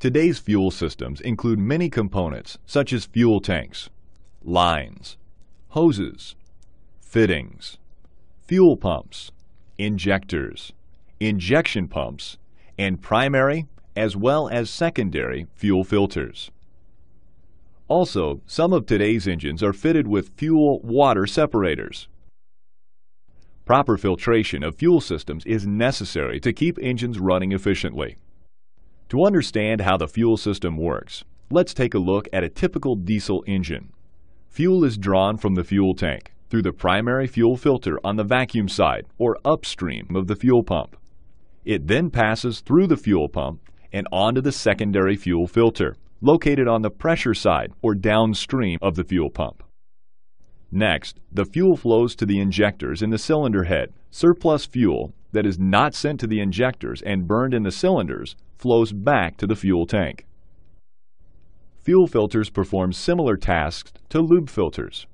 Today's fuel systems include many components such as fuel tanks, lines, hoses, fittings, fuel pumps, injectors, injection pumps, and primary as well as secondary fuel filters. Also, some of today's engines are fitted with fuel-water separators. Proper filtration of fuel systems is necessary to keep engines running efficiently. To understand how the fuel system works, let's take a look at a typical diesel engine. Fuel is drawn from the fuel tank through the primary fuel filter on the vacuum side or upstream of the fuel pump. It then passes through the fuel pump and onto the secondary fuel filter, located on the pressure side or downstream of the fuel pump. Next, the fuel flows to the injectors in the cylinder head. Surplus fuel that is not sent to the injectors and burned in the cylinders flows back to the fuel tank. Fuel filters perform similar tasks to lube filters.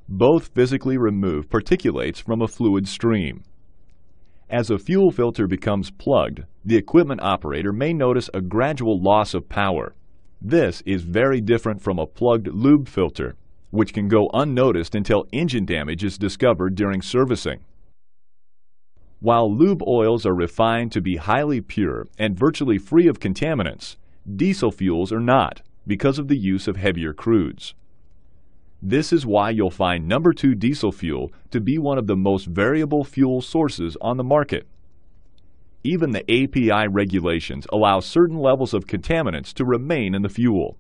Both physically remove particulates from a fluid stream. As a fuel filter becomes plugged, the equipment operator may notice a gradual loss of power. This is very different from a plugged lube filter, which can go unnoticed until engine damage is discovered during servicing. While lube oils are refined to be highly pure and virtually free of contaminants, diesel fuels are not because of the use of heavier crudes. This is why you'll find number 2 diesel fuel to be one of the most variable fuel sources on the market. Even the API regulations allow certain levels of contaminants to remain in the fuel.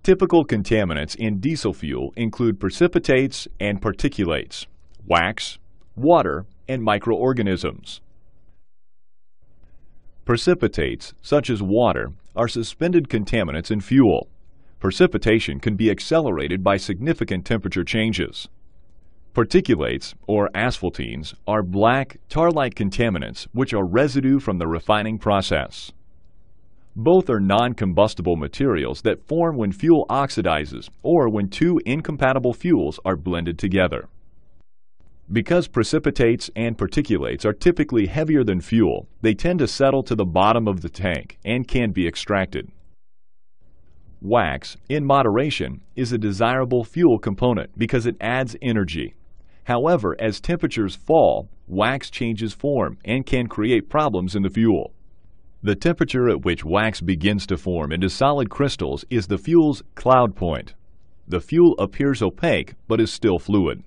Typical contaminants in diesel fuel include precipitates and particulates, wax, water, and microorganisms. Precipitates, such as water, are suspended contaminants in fuel. Precipitation can be accelerated by significant temperature changes. Particulates, or asphaltenes, are black, tar-like contaminants which are residue from the refining process. Both are non-combustible materials that form when fuel oxidizes or when two incompatible fuels are blended together. Because precipitates and particulates are typically heavier than fuel, they tend to settle to the bottom of the tank and can be extracted. Wax, in moderation, is a desirable fuel component because it adds energy. However, as temperatures fall, wax changes form and can create problems in the fuel. The temperature at which wax begins to form into solid crystals is the fuel's cloud point. The fuel appears opaque but is still fluid.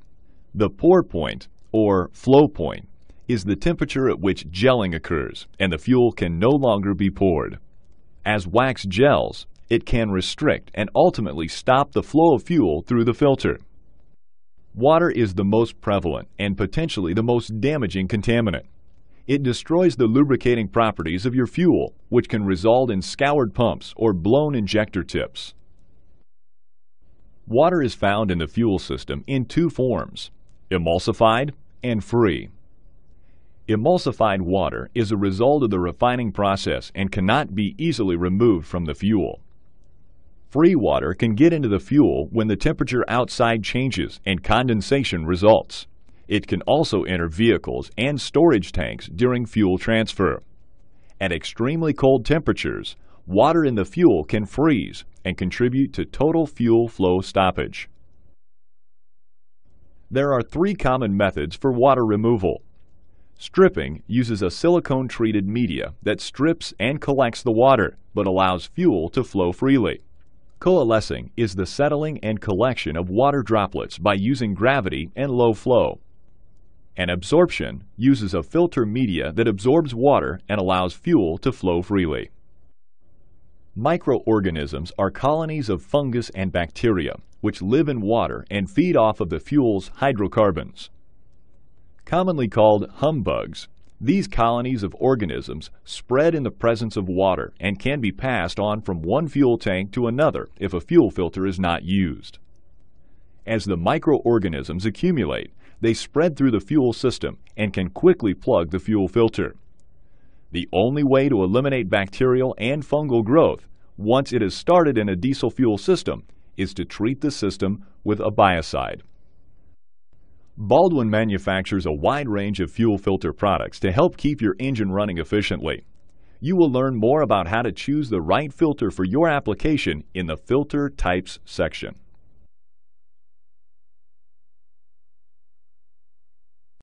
The pour point, or flow point, is the temperature at which gelling occurs and the fuel can no longer be poured. As wax gels, it can restrict and ultimately stop the flow of fuel through the filter. Water is the most prevalent and potentially the most damaging contaminant. It destroys the lubricating properties of your fuel, which can result in scoured pumps or blown injector tips. Water is found in the fuel system in two forms: emulsified and free. Emulsified water is a result of the refining process and cannot be easily removed from the fuel. Free water can get into the fuel when the temperature outside changes and condensation results. It can also enter vehicles and storage tanks during fuel transfer. At extremely cold temperatures, water in the fuel can freeze and contribute to total fuel flow stoppage. There are three common methods for water removal. Stripping uses a silicone-treated media that strips and collects the water, but allows fuel to flow freely. Coalescing is the settling and collection of water droplets by using gravity and low flow. And absorption uses a filter media that absorbs water and allows fuel to flow freely. Microorganisms are colonies of fungus and bacteria which live in water and feed off of the fuel's hydrocarbons. Commonly called humbugs, these colonies of organisms spread in the presence of water and can be passed on from one fuel tank to another if a fuel filter is not used. As the microorganisms accumulate, they spread through the fuel system and can quickly plug the fuel filter. The only way to eliminate bacterial and fungal growth, once it has started in a diesel fuel system, is to treat the system with a biocide. Baldwin manufactures a wide range of fuel filter products to help keep your engine running efficiently. You will learn more about how to choose the right filter for your application in the Filter Types section.